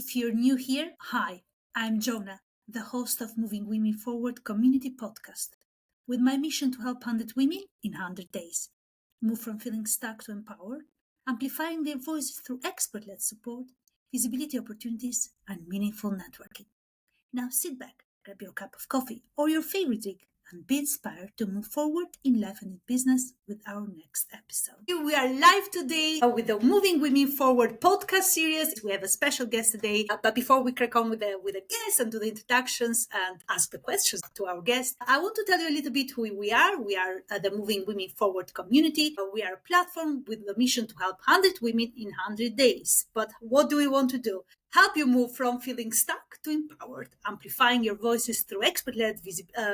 If you're new here, hi, I'm Jonah, the host of Moving Women Forward community podcast, with my mission to help 100 women in 100 days move from feeling stuck to empowered, amplifying their voices through expert-led support, visibility opportunities, and meaningful networking. Now sit back, grab your cup of coffee or your favorite drink, and be inspired to move forward in life and in business with our next episode. We are live today with the Moving Women Forward podcast series. We have a special guest today. But before we crack on with the guests and do the introductions and ask the questions to our guests, I want to tell you a little bit who we are. We are the Moving Women Forward community. We are a platform with the mission to help 100 women in 100 days. But what do we want to do? Help you move from feeling stuck to empowered, amplifying your voices through expert-led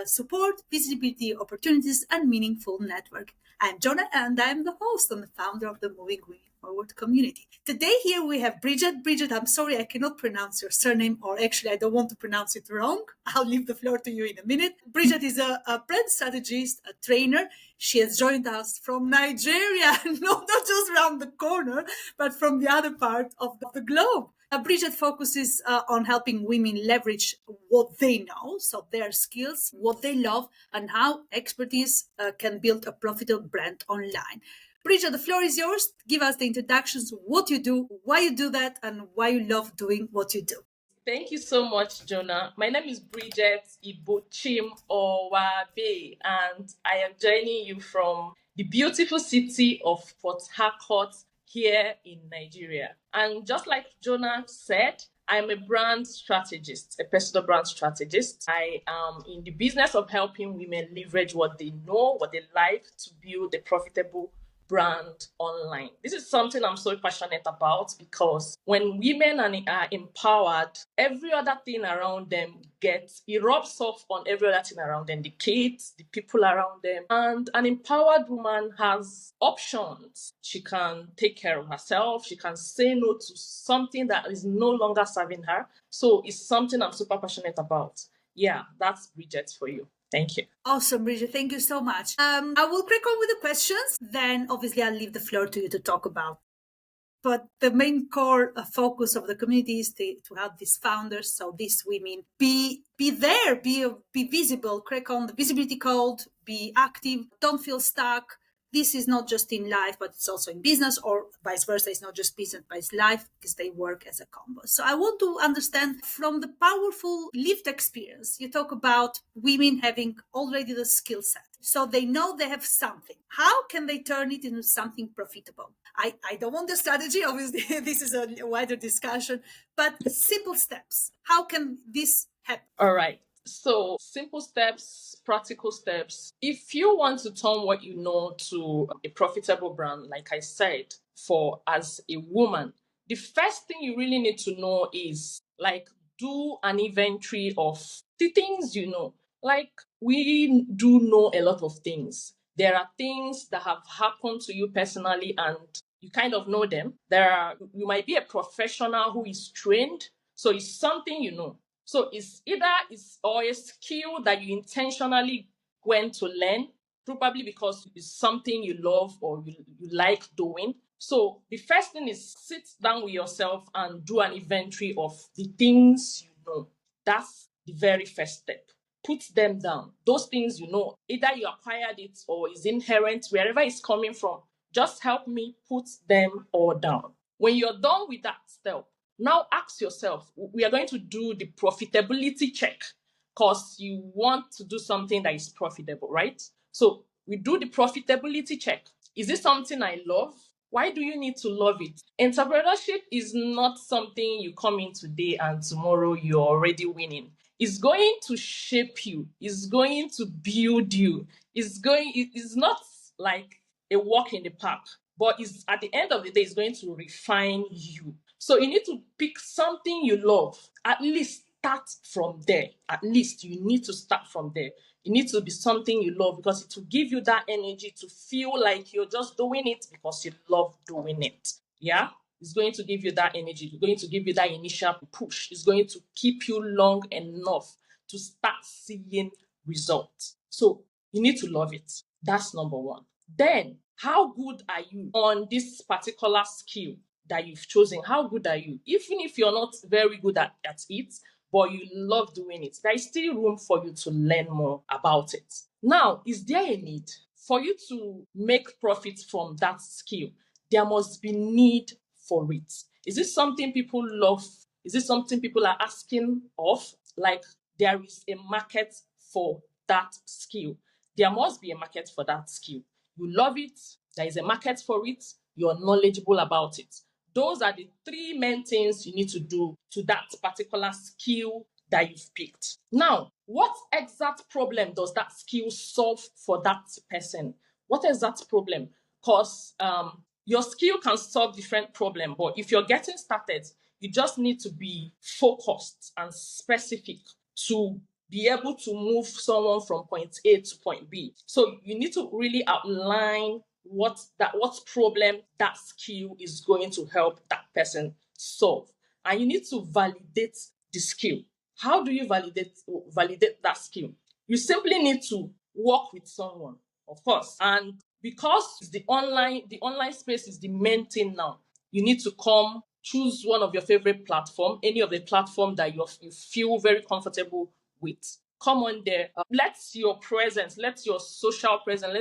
support, visibility opportunities, and meaningful network. I'm Jonah, and I'm the host and the founder of the Moving Women Forward community. Today here we have Bridget. Bridget, I'm sorry I cannot pronounce your surname, or actually I don't want to pronounce it wrong. I'll leave the floor to you in a minute. Bridget is a brand strategist, a trainer. She has joined us from Nigeria, not just around the corner, but from the other part of the globe. Bridget focuses on helping women leverage what they know, so their skills, what they love, and how expertise can build a profitable brand online. Bridget, the floor is yours. Give us the introductions, what you do, why you do that, and why you love doing what you do. Thank you so much, Jonah. My name is Bridget Ibuchim-Owabie, and I am joining you from the beautiful city of Port Harcourt here in Nigeria. And just like Jonah said, I'm a brand strategist, a personal brand strategist. I am in the business of helping women leverage what they know, what they like to build a profitable brand online. This is something I'm so passionate about because when women are empowered, every other thing around them it rubs off on every other thing around them, the kids, the people around them. And an empowered woman has options. She can take care of herself. She can say no to something that is no longer serving her. So it's something I'm super passionate about. Yeah, that's Bridget for you. Thank you. Awesome, Bridget. Thank you so much. I will crack on with the questions. Then, obviously, I'll leave the floor to you to talk about. But the main core focus of the community is to help these founders, so these women, be there, be visible, crack on the visibility code, be active, don't feel stuck. This is not just in life, but it's also in business, or vice versa. It's not just business, but it's life, because they work as a combo. So I want to understand from the powerful lived experience, you talk about women having already the skill set. So they know they have something. How can they turn it into something profitable? I don't want the strategy. Obviously, this is a wider discussion, but simple steps. How can this happen? All right. So simple steps, practical steps. If you want to turn what you know to a profitable brand, like I said, as a woman, the first thing you really need to know is do an inventory of the things you know. Like we do know a lot of things. There are things that have happened to you personally and you kind of know them. You might be a professional who is trained. So it's something you know. So it's a skill that you intentionally went to learn, probably because it's something you love or you like doing. So the first thing is sit down with yourself and do an inventory of the things you know. That's the very first step. Put them down. Those things you know, either you acquired it or is inherent, wherever it's coming from. Just help me put them all down. When you're done with that step, now ask yourself, we are going to do the profitability check because you want to do something that is profitable, right? So we do the profitability check. Is this something I love? Why do you need to love it? Entrepreneurship is not something you come in today and tomorrow you're already winning. It's going to shape you. It's going to build you. It's not like a walk in the park, but at the end of the day, it's going to refine you. So you need to pick something you love. At least start from there. At least you need to start from there. It needs to be something you love because it will give you that energy to feel like you're just doing it because you love doing it. Yeah? It's going to give you that energy. It's going to give you that initial push. It's going to keep you long enough to start seeing results. So you need to love it. That's number one. Then, how good are you on this particular skill? that you've chosen, how good are you? Even if you're not very good at it, but you love doing it, there is still room for you to learn more about it. Now, is there a need for you to make profit from that skill? There must be need for it. Is this something people love? Is it something people are asking of? Like, there is a market for that skill. There must be a market for that skill. You love it, there is a market for it, you're knowledgeable about it. Those are the three main things you need to do to that particular skill that you've picked. Now, what exact problem does that skill solve for that person? What exact problem? Because your skill can solve different problems, but if you're getting started, you just need to be focused and specific to be able to move someone from point A to point B. So you need to really outline what problem that skill is going to help that person solve. And you need to validate the skill. How do you validate that skill? You simply need to work with someone, of course. And because the online space is the main thing now, you need to choose one of your favorite platform, any of the platform that you feel very comfortable with. Come on there. Let your presence, let your social presence,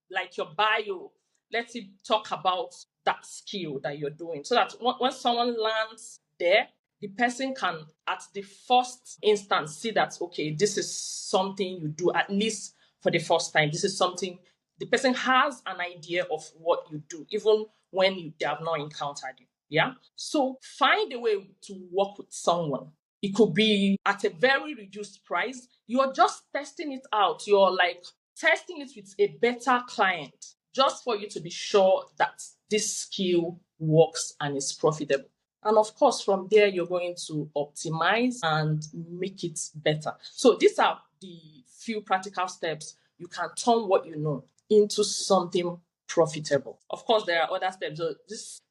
let your bio, let it talk about that skill that you're doing. So that when someone lands there, the person can, at the first instance, see that, okay, this is something you do, at least for the first time. This is something the person has an idea of what you do, even when they have not encountered you. Yeah. So find a way to work with someone. It could be at a very reduced price. You're just testing it out. You're like testing it with a better client just for you to be sure that this skill works and is profitable. And of course, from there, you're going to optimize and make it better. So these are the few practical steps you can turn what you know into something profitable. Of course, there are other steps. So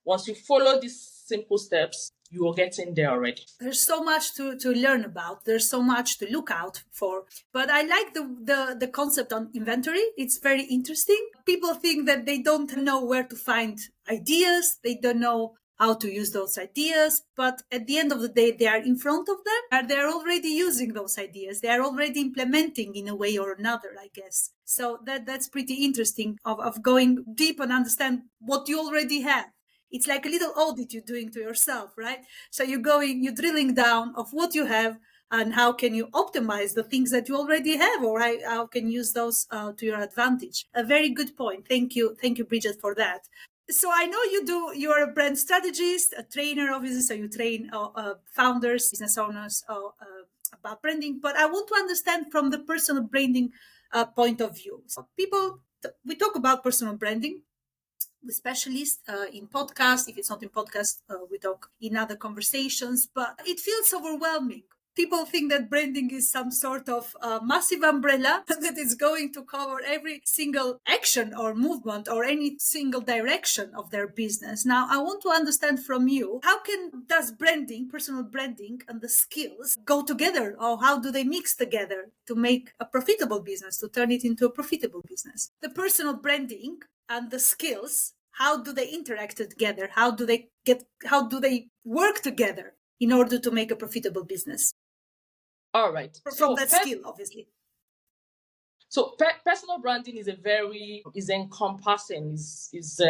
once you follow these simple steps, you are getting there already. There's so much to learn about. There's so much to look out for. But I like the concept on inventory. It's very interesting. People think that they don't know where to find ideas. They don't know how to use those ideas. But at the end of the day, they are in front of them and they're already using those ideas. They are already implementing in a way or another, I guess. So that's pretty interesting of going deep and understand what you already have. It's like a little audit you're doing to yourself, right? So you're drilling down of what you have and how can you optimize the things that you already have, or how can you use those to your advantage. A very good point. Thank you, Bridget, for that. So I know you're a brand strategist, a trainer, obviously, so you train founders, business owners about branding, but I want to understand from the personal branding point of view. So we talk about personal branding with specialists in podcast. If it's not in podcast, we talk in other conversations, but it feels overwhelming. People think that branding is some sort of massive umbrella that is going to cover every single action or movement or any single direction of their business. Now, I want to understand from you, does branding, personal branding, and the skills go together, or how do they mix together to make a profitable business, to turn it into a profitable business? The personal branding and the skills, how do they interact together? How do they work together in order to make a profitable business? All right. From that skill, obviously. So personal branding is encompassing, is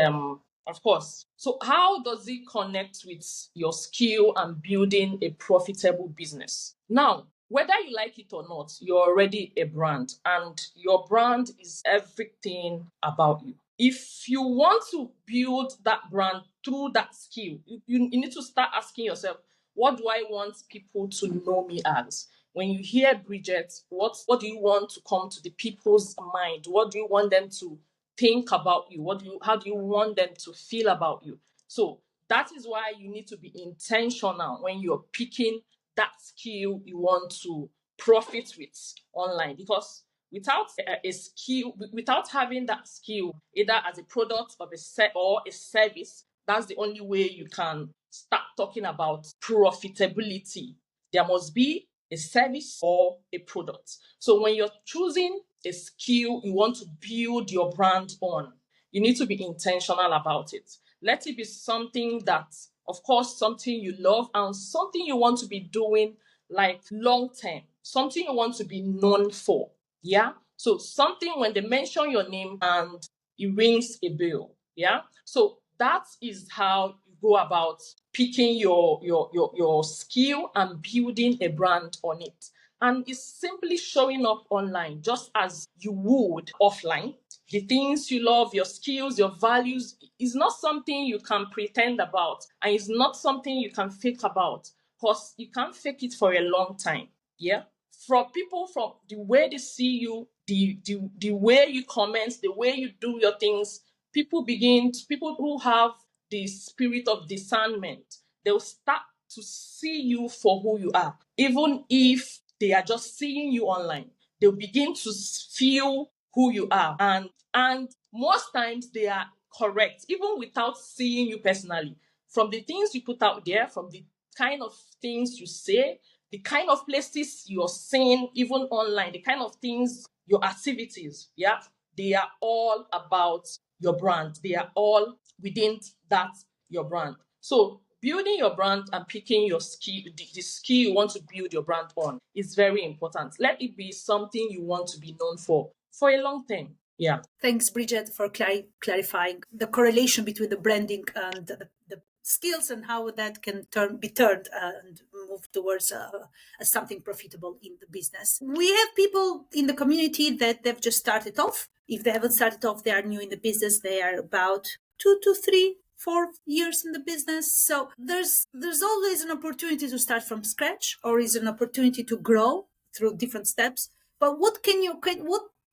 of course. So how does it connect with your skill and building a profitable business? Now, whether you like it or not, you're already a brand, and your brand is everything about you. If you want to build that brand through that skill, you need to start asking yourself, what do I want people to know me as? When you hear Bridget, what do you want to come to the people's mind? What do you want them to think about you? How do you want them to feel about you? So that is why you need to be intentional when you're picking that skill you want to profit with online, because without a skill, without having that skill, either as a product of or a service, that's the only way you can start talking about profitability. There must be a service or a product. So when you're choosing a skill you want to build your brand on, you need to be intentional about it. Let it be something that, of course, something you love and something you want to be doing like long term, something you want to be known for. Yeah. So something when they mention your name and it rings a bell. Yeah. So that is how you go about picking your skill and building a brand on it. And it's simply showing up online just as you would offline. The things you love, your skills, your values is not something you can pretend about, and it's not something you can fake about, because you can't fake it for a long time. Yeah. From people, from the way they see you, the way you comment, the way you do your things, people who have the spirit of discernment, they'll start to see you for who you are. Even if they are just seeing you online, they'll begin to feel who you are. And most times they are correct, even without seeing you personally. From the things you put out there, from the kind of things you say, the kind of places you're seeing, even online, the kind of things, your activities, yeah, they are all about your brand. They are all within that, your brand. So building your brand and picking your skill, the skill you want to build your brand on, is very important. Let it be something you want to be known for a long time. Yeah. Thanks, Bridget, for clarifying the correlation between the branding and the skills and how that can be turned and move towards something profitable in the business. We have people in the community that they've just started off. If they haven't started off, they are new in the business. They are about 2 to 3, 4 years in the business. So there's always an opportunity to start from scratch, or is an opportunity to grow through different steps. But what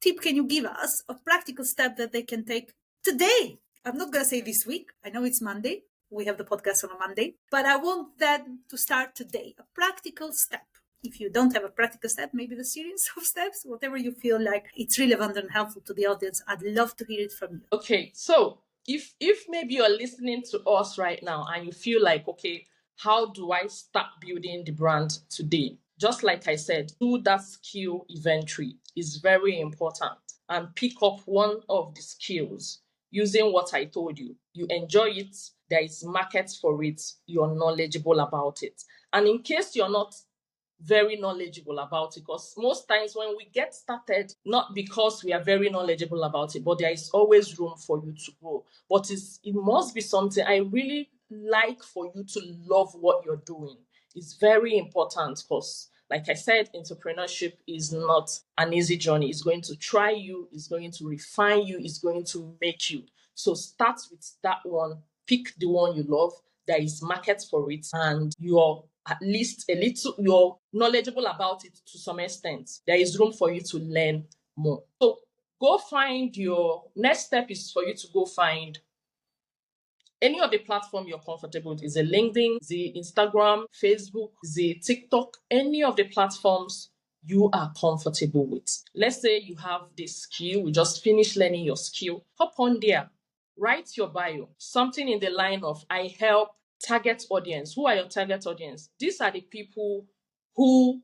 tip can you give us, a practical step that they can take today? I'm not going to say this week. I know it's Monday. We have the podcast on a Monday, but I want that to start today. A practical step. If you don't have a practical step, maybe the series of steps, whatever you feel like it's relevant and helpful to the audience. I'd love to hear it from you. Okay, so if maybe you're listening to us right now and you feel like, okay, how do I start building the brand today? Just like I said, do that skill inventory is very important, and pick up one of the skills using what I told you. You enjoy it, there is market for it, you're knowledgeable about it. And in case you're not very knowledgeable about it, because most times when we get started, not because we are very knowledgeable about it, but there is always room for you to grow. But it must be something I really like for you to love what you're doing. It's very important, because like I said, entrepreneurship is not an easy journey. It's going to try you, it's going to refine you, it's going to make you. So start with that one, pick the one you love, there is market for it, and you're at least a little, you're knowledgeable about it to some extent. There is room for you to learn more. So go find your next step is for you to go find any of the platform you're comfortable with. Is it LinkedIn, is it Instagram, Facebook, is it TikTok, any of the platforms you are comfortable with. Let's say you have this skill, you just finished learning your skill, hop on there, write your bio, something in the line of I help target audience. Who are your target audience? These are the people who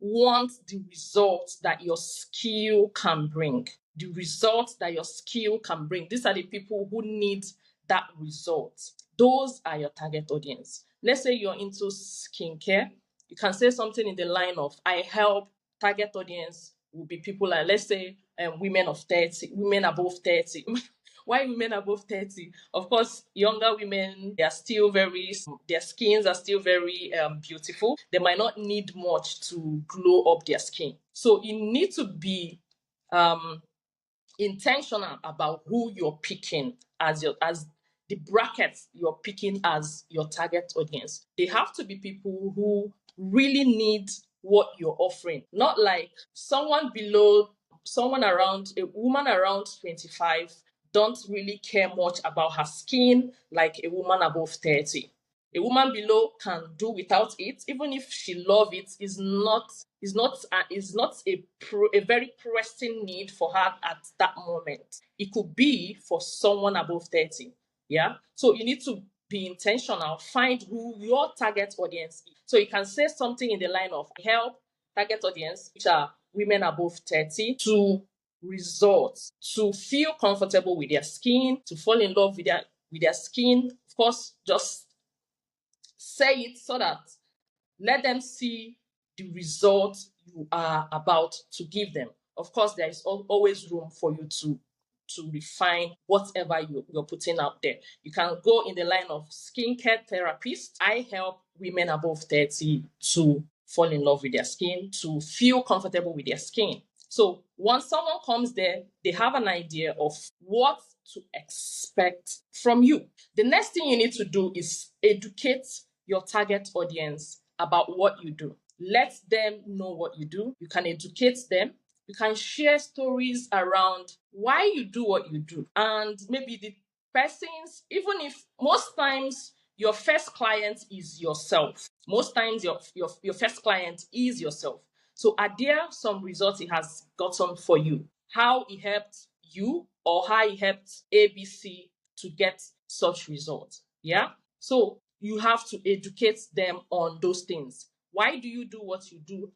want the results that your skill can bring. The results that your skill can bring. These are the people who need that result. Those are your target audience. Let's say you're into skincare. You can say something in the line of I help target audience will be people like, let's say, women of 30, women above 30. Why women above 30? Of course, younger women, they are still their skins are still very beautiful. They might not need much to glow up their skin. So you need to be intentional about who you're picking as the brackets you're picking as your target audience. They have to be people who really need what you're offering, not like someone around, a woman around 25 don't really care much about her skin like a woman above 30. A woman below can do without it, even if she love it. Is not a very pressing need for her at that moment. It could be for someone above 30. Yeah. So you need to be intentional. Find who your target audience is. So you can say something in the line of help target audience, which are women above 30, to result, to feel comfortable with their skin, to fall in love with with their skin. Of course, just say it so that let them see the result you are about to give them. Of course, there is always room for you to refine whatever you're putting out there. You can go in the line of skincare therapist. I help women above 30 to fall in love with their skin, to feel comfortable with their skin. So once someone comes there, they have an idea of what to expect from you. The next thing you need to do is educate your target audience about what you do. Let them know what you do. You can educate them. You can share stories around why you do what you do. And maybe the persons, even if most times your first client is yourself. Most times your first client is yourself. So are there some results it has gotten for you? How it helped you or how it helped ABC to get such results? Yeah. So you have to educate them on those things. Why do you do what you do?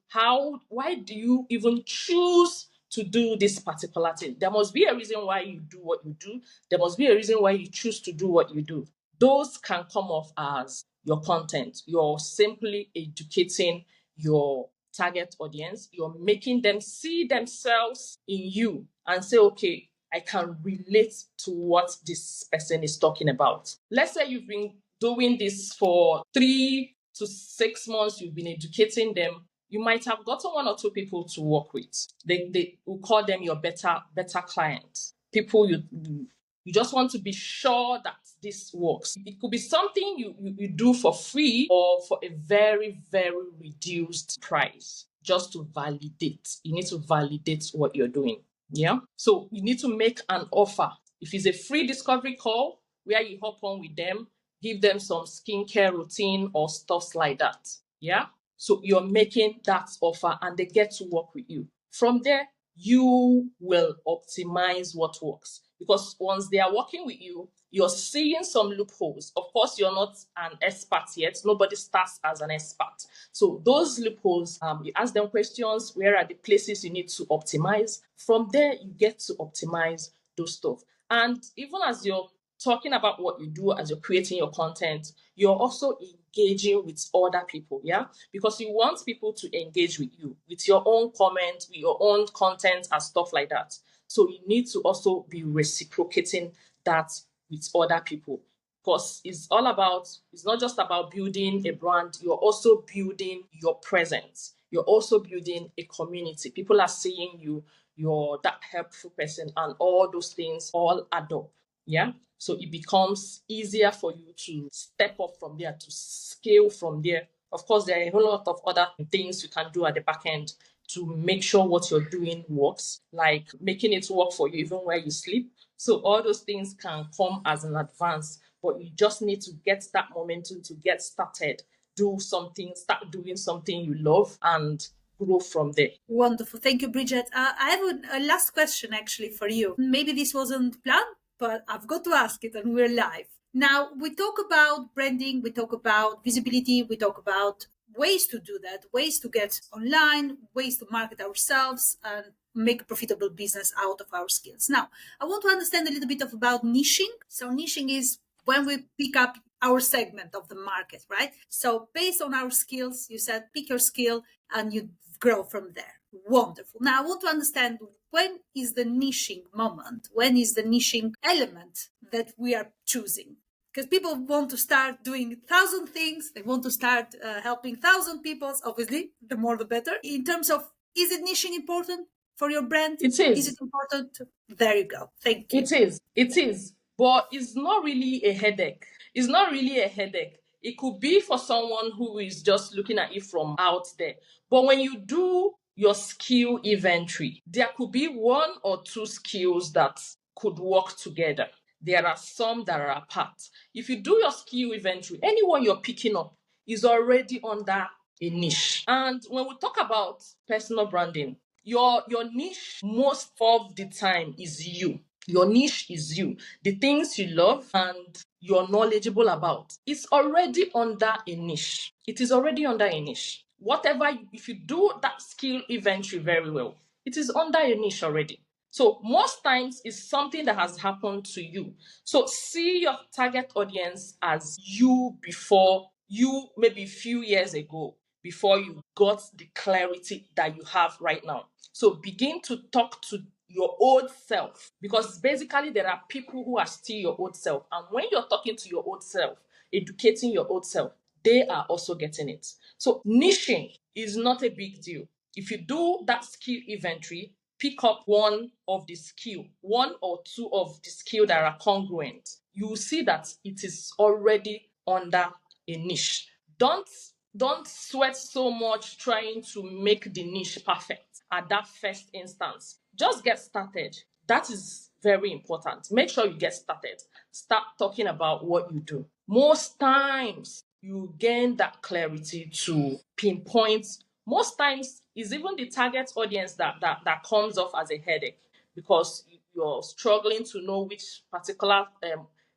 Why do you even choose to do this particular thing? There must be a reason why you do what you do. There must be a reason why you choose to do what you do. Those can come off as your content. You're simply educating your target audience. You're making them see themselves in you and say, okay, I can relate to what this person is talking about. Let's say you've been doing this for 3 to 6 months, you've been educating them. You might have gotten 1 or 2 people to work with. They will call them your better clients. People you just want to be sure that this works. It could be something you do for free or for a very, very reduced price just to validate. You need to validate what you're doing. Yeah. So you need to make an offer. If it's a free discovery call where you hop on with them, give them some skincare routine or stuff like that. Yeah. So you're making that offer and they get to work with you. From there, you will optimize what works. Because once they are working with you, you're seeing some loopholes. Of course, you're not an expert yet. Nobody starts as an expert. So those loopholes, you ask them questions. Where are the places you need to optimize? From there, you get to optimize those stuff. And even as you're talking about what you do, as you're creating your content, you're also engaging with other people, yeah? Because you want people to engage with you, with your own comments, with your own content and stuff like that. So you need to also be reciprocating that with other people. Because it's not just about building a brand, you're also building your presence. You're also building a community. People are seeing you, you're that helpful person, and all those things all add up. Yeah. So it becomes easier for you to step up from there, to scale from there. Of course, there are a whole lot of other things you can do at the back end to make sure what you're doing works, like making it work for you even where you sleep. So all those things can come as an advance, but you just need to get that momentum to get started. Start doing something you love and grow from there. Wonderful. Thank you, Bridget. I have a last question actually for you. Maybe this wasn't planned, but I've got to ask it and we're live. Now, we talk about branding, we talk about visibility, we talk about ways to do that, ways to get online, ways to market ourselves and make a profitable business out of our skills. Now, I want to understand a little bit about niching. So niching is when we pick up our segment of the market, right? So based on our skills, you said pick your skill and you grow from there. Wonderful. Now I want to understand, when is the niching moment? When is the niching element that we are choosing? Because people want to start doing 1,000 things. They want to start helping 1,000 people. Obviously, the more the better. In terms of, is it niching important for your brand? It is. Is it important? There you go. Thank you. It is. But it's not really a headache. It's not really a headache. It could be for someone who is just looking at it from out there. But when you do your skill inventory, there could be 1 or 2 skills that could work together. There are some that are apart. If you do your skill inventory, anyone you're picking up is already under a niche. And when we talk about personal branding, your niche most of the time is you. Your niche is you. The things you love and you're knowledgeable about. It's already under a niche. It is already under a niche. If you do that skill inventory very well, it is under a niche already. So most times it's something that has happened to you. So see your target audience as you before you, maybe a few years ago, before you got the clarity that you have right now. So begin to talk to your old self, because basically there are people who are still your old self. And when you're talking to your old self, educating your old self, they are also getting it. So niching is not a big deal. If you do that skill inventory, pick up one of the skill, one or two of the skill that are congruent, you will see that it is already under a niche. Don't sweat so much trying to make the niche perfect at that first instance. Just get started. That is very important. Make sure you get started. Start talking about what you do. Most times you gain that clarity to pinpoint. Most times is even the target audience that comes off as a headache, because you're struggling to know which particular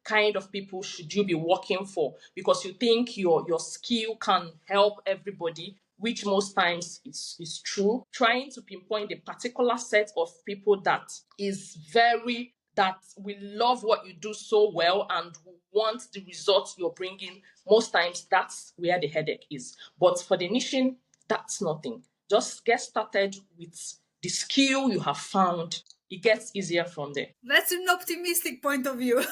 kind of people should you be working for, because you think your skill can help everybody, which most times is true. Trying to pinpoint a particular set of people that will love what you do so well and want the results you're bringing, most times that's where the headache is. But for the niching, that's nothing. Just get started with the skill you have found. It gets easier from there. That's an optimistic point of view.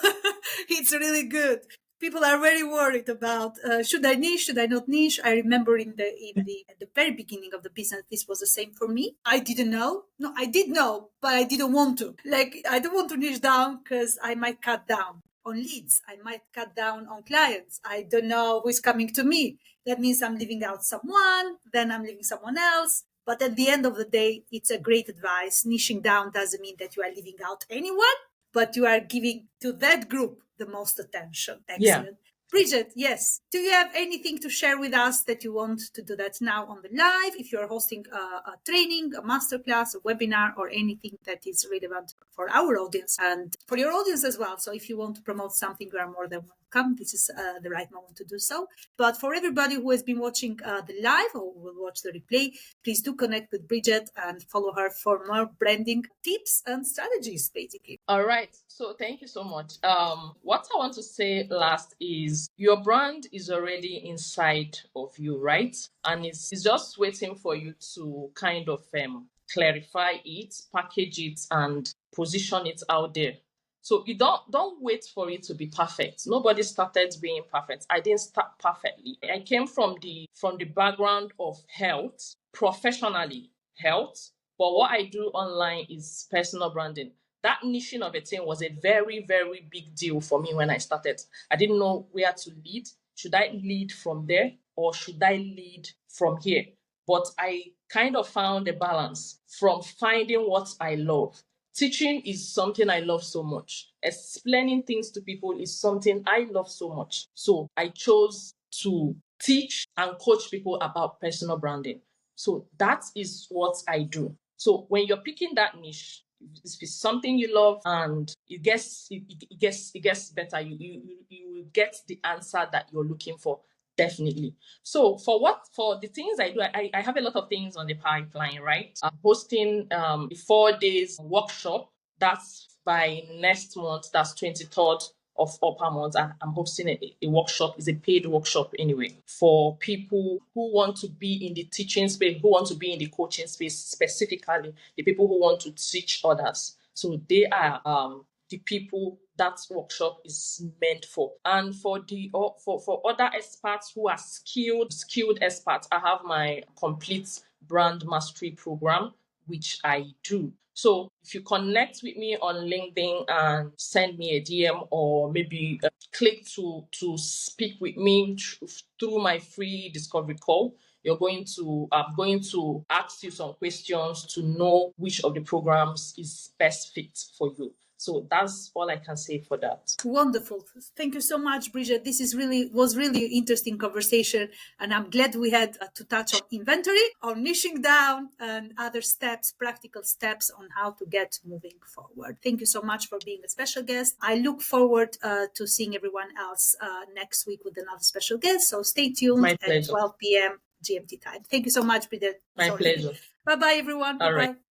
It's really good. People are very worried about should I niche, should I not niche. I remember at the very beginning of the business, this was the same for me. I didn't know. No, I did know, but I didn't want to. Like, I don't want to niche down because I might cut down on leads. I might cut down on clients. I don't know who is coming to me. That means I'm leaving out someone, then I'm leaving someone else. But at the end of the day, it's a great advice. Niching down doesn't mean that you are leaving out anyone, but you are giving to that group the most attention. Excellent. Yeah. Bridget, yes. Do you have anything to share with us that you want to do that now on the live? If you're hosting a training, a masterclass, a webinar, or anything that is relevant for our audience and for your audience as well. So if you want to promote something, you are more than welcome. This is the right moment to do so. But for everybody who has been watching the live or will watch the replay, please do connect with Bridget and follow her for more branding tips and strategies, basically. All right. So thank you so much. What I want to say last is your brand is already inside of you, right? And it's just waiting for you to kind of clarify it, package it, and position it out there. So you don't wait for it to be perfect. Nobody started being perfect. I didn't start perfectly. I came from the background of health, professionally health, but what I do online is personal branding. That niching of a thing was a very, very big deal for me when I started. I didn't know where to lead. Should I lead from there or should I lead from here? But I kind of found a balance from finding what I love. Teaching is something I love so much. Explaining things to people is something I love so much. So I chose to teach and coach people about personal branding. So that is what I do. So when you're picking that niche, if it's something you love and it gets better, you will get the answer that you're looking for. Definitely. So for the things I do, I have a lot of things on the pipeline, right? I'm hosting a 4 days workshop. That's by next month. That's 23rd of upper month. I'm hosting a workshop. It's a paid workshop anyway, for people who want to be in the teaching space, who want to be in the coaching space, specifically the people who want to teach others. So they are the people that workshop is meant for. And for other experts who are skilled experts, I have my complete brand mastery program, which I do. So if you connect with me on LinkedIn and send me a DM, or maybe click to speak with me through my free discovery call, I'm going to ask you some questions to know which of the programs is best fit for you. So that's all I can say for that. Wonderful. Thank you so much, Bridget. This was really interesting conversation, and I'm glad we had to touch on inventory, on niching down, and other steps, practical steps on how to get moving forward. Thank you so much for being a special guest. I look forward to seeing everyone else next week with another special guest. So stay tuned at 12 p.m. GMT time. Thank you so much, Bridget. My pleasure. Bye-bye, everyone. All Bye-bye. right.